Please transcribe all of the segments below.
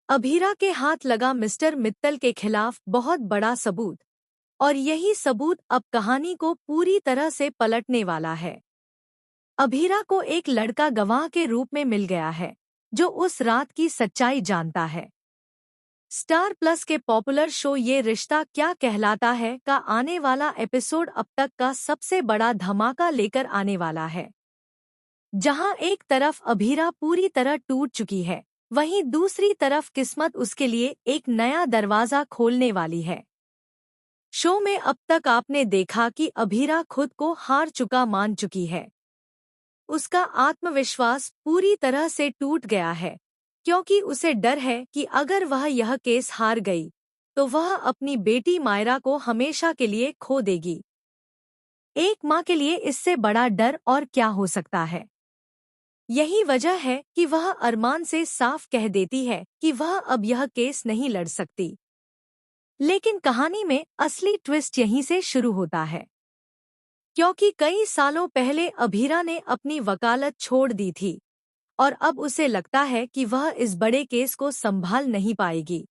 अभीरा के हाथ लगा मिस्टर मित्तल के खिलाफ बहुत बड़ा सबूत, और यही सबूत अब कहानी को पूरी तरह से पलटने वाला है। अभीरा को एक लड़का गवाह के रूप में मिल गया है, जो उस रात की सच्चाई जानता है। स्टार प्लस के पॉपुलर शो ये रिश्ता क्या कहलाता है का आने वाला एपिसोड अब तक का सबसे बड़ा धमाका लेकर आने वाला है। जहां एक तरफ अभीरा पूरी तरह टूट चुकी है, वहीं दूसरी तरफ किस्मत उसके लिए एक नया दरवाजा खोलने वाली है। शो में अब तक आपने देखा कि अभीरा खुद को हार चुका मान चुकी है। उसका आत्मविश्वास पूरी तरह से टूट गया है, क्योंकि उसे डर है कि अगर वह यह केस हार गई तो वह अपनी बेटी मायरा को हमेशा के लिए खो देगी। एक माँ के लिए इससे बड़ा डर और क्या हो सकता है। यही वजह है कि वह अरमान से साफ कह देती है कि वह अब यह केस नहीं लड़ सकती। लेकिन कहानी में असली ट्विस्ट यहीं से शुरू होता है, क्योंकि कई सालों पहले अभीरा ने अपनी वकालत छोड़ दी थी और अब उसे लगता है कि वह इस बड़े केस को संभाल नहीं पाएगी।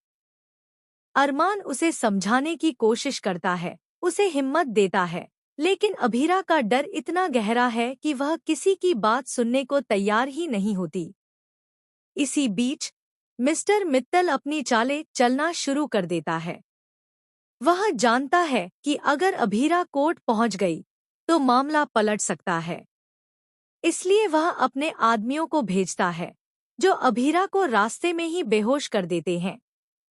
अरमान उसे समझाने की कोशिश करता है, उसे हिम्मत देता है, लेकिन अभीरा का डर इतना गहरा है कि वह किसी की बात सुनने को तैयार ही नहीं होती। इसी बीच मिस्टर मित्तल अपनी चालें चलना शुरू कर देता है। वह जानता है कि अगर अभीरा कोर्ट पहुंच गई तो मामला पलट सकता है। इसलिए वह अपने आदमियों को भेजता है, जो अभीरा को रास्ते में ही बेहोश कर देते हैं,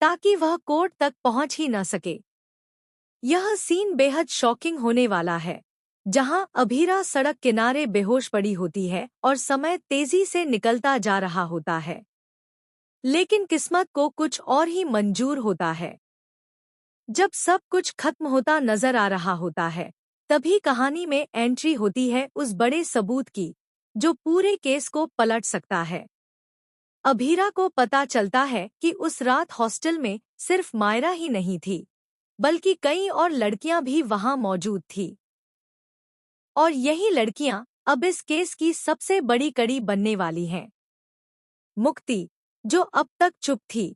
ताकि वह कोर्ट तक पहुंच ही न सके। यह सीन बेहद शॉकिंग होने वाला है, जहां अभीरा सड़क किनारे बेहोश पड़ी होती है और समय तेजी से निकलता जा रहा होता है। लेकिन किस्मत को कुछ और ही मंजूर होता है। जब सब कुछ खत्म होता नजर आ रहा होता है, तभी कहानी में एंट्री होती है उस बड़े सबूत की, जो पूरे केस को पलट सकता है। अभीरा को पता चलता है कि उस रात हॉस्टल में सिर्फ मायरा ही नहीं थी, बल्कि कई और लड़कियां भी वहां मौजूद थी। और यही लड़कियां अब इस केस की सबसे बड़ी कड़ी बनने वाली हैं। मुक्ति, जो अब तक चुप थी,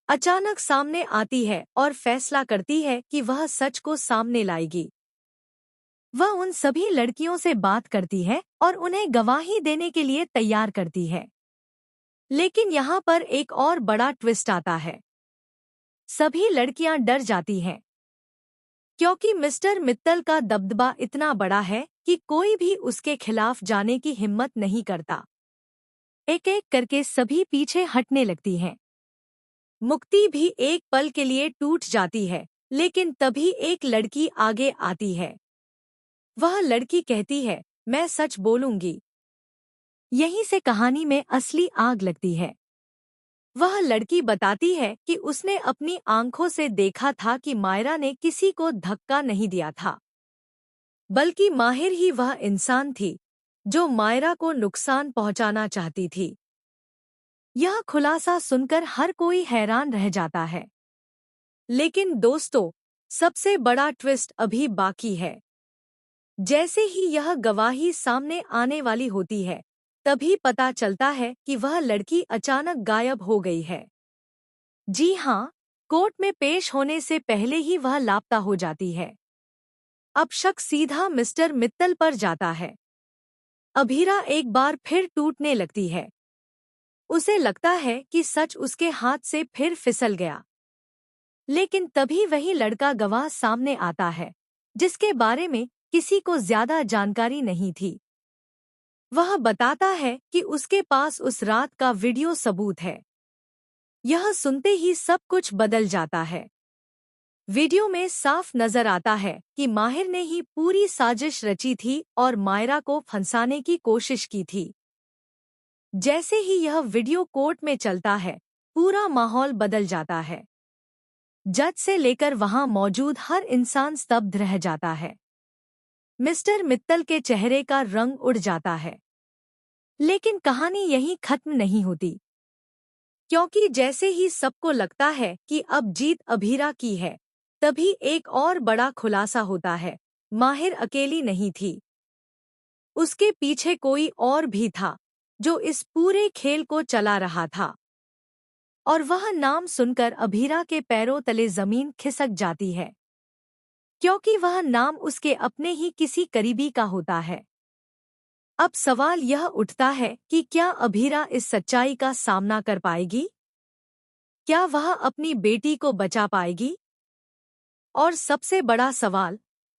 अचानक सामने आती है और फैसला करती है कि वह सच को सामने लाएगी। वह उन सभी लड़कियों से बात करती है और उन्हें गवाही देने के लिए तैयार करती है। लेकिन यहाँ पर एक और बड़ा ट्विस्ट आता है। सभी लड़कियां डर जाती हैं, क्योंकि मिस्टर मित्तल का दबदबा इतना बड़ा है कि कोई भी उसके खिलाफ जाने की हिम्मत नहीं करता। एक एक करके सभी पीछे हटने लगती हैं। मुक्ति भी एक पल के लिए टूट जाती है, लेकिन तभी एक लड़की आगे आती है। वह लड़की कहती है, मैं सच बोलूंगी। यहीं से कहानी में असली आग लगती है। वह लड़की बताती है कि उसने अपनी आंखों से देखा था कि मायरा ने किसी को धक्का नहीं दिया था, बल्कि माहिर ही वह इंसान थी जो मायरा को नुकसान पहुंचाना चाहती थी। यह खुलासा सुनकर हर कोई हैरान रह जाता है। लेकिन दोस्तों, सबसे बड़ा ट्विस्ट अभी बाकी है। जैसे ही यह गवाही सामने आने वाली होती है, तभी पता चलता है कि वह लड़की अचानक गायब हो गई है। जी हाँ, कोर्ट में पेश होने से पहले ही वह लापता हो जाती है। अब शक सीधा मिस्टर मित्तल पर जाता है। अभीरा एक बार फिर टूटने लगती है। उसे लगता है कि सच उसके हाथ से फिर फिसल गया। लेकिन तभी वही लड़का गवाह सामने आता है, जिसके बारे में किसी को ज्यादा जानकारी नहीं थी। वह बताता है कि उसके पास उस रात का वीडियो सबूत है। यह सुनते ही सब कुछ बदल जाता है। वीडियो में साफ नजर आता है कि माहिर ने ही पूरी साजिश रची थी और मायरा को फंसाने की कोशिश की थी। जैसे ही यह वीडियो कोर्ट में चलता है, पूरा माहौल बदल जाता है। जज से लेकर वहां मौजूद हर इंसान स्तब्ध रह जाता है। मिस्टर मित्तल के चेहरे का रंग उड़ जाता है। लेकिन कहानी यहीं खत्म नहीं होती, क्योंकि जैसे ही सबको लगता है कि अब जीत अभीरा की है, तभी एक और बड़ा खुलासा होता है। माहिर अकेली नहीं थी। उसके पीछे कोई और भी था, जो इस पूरे खेल को चला रहा था। और वह नाम सुनकर अभीरा के पैरों तले जमीन खिसक जाती है, क्योंकि वह नाम उसके अपने ही किसी करीबी का होता है। अब सवाल यह उठता है कि क्या अभीरा इस सच्चाई का सामना कर पाएगी? क्या वह अपनी बेटी को बचा पाएगी? और सबसे बड़ा सवाल,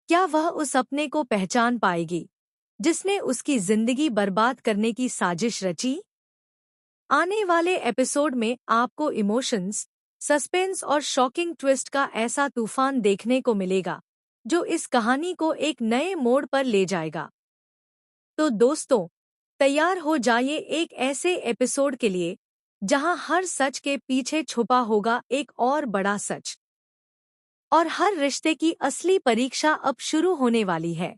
क्या वह उस अपने को पहचान पाएगी जिसने उसकी जिंदगी बर्बाद करने की साजिश रची? आने वाले एपिसोड में आपको इमोशंस, सस्पेंस और शॉकिंग ट्विस्ट का ऐसा तूफान देखने को मिलेगा जो इस कहानी को एक नए मोड़ पर ले जाएगा। तो दोस्तों, तैयार हो जाइए एक ऐसे एपिसोड के लिए जहां हर सच के पीछे छुपा होगा एक और बड़ा सच, और हर रिश्ते की असली परीक्षा अब शुरू होने वाली है।